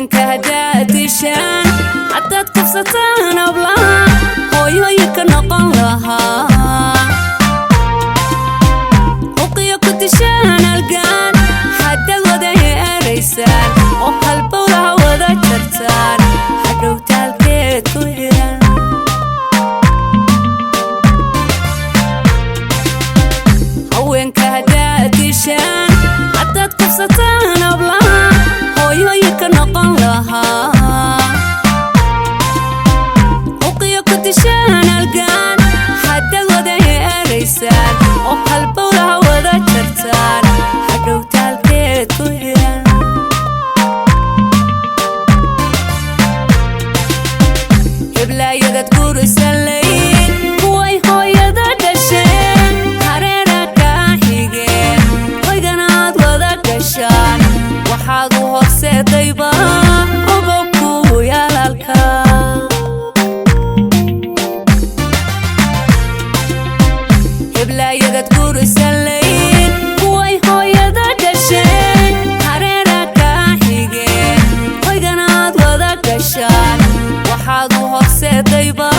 haweenka haddaad dishaan haddaad kufsataan ablaha hooyooyinka noqon lahaa uqiyo ku dishaan algaan haddaad wada heeraysaan oo halbowlaha wada jartaan hadhow taalkeed ku xiran haweenka haddaad dishaan haddaad kufsataan ablaha hooyooyinka noqon lahaa uqiyo ku dishaan algaan haddaad wada heeraysaan oo halbowlaha wada jartaan hadhow taalkeed ku xiran heblaayadad gurisalayn kuway hooyada dhasheen hareera kaa xigeen hoyganaad wada gashaan waxaad u horseedayba ogow kuwu yaalalka heblaayadad gurisalayn kuway hooyada dhasheen hareera kaa xigeen hoyganaad wada gashaan waxaad u horseedayba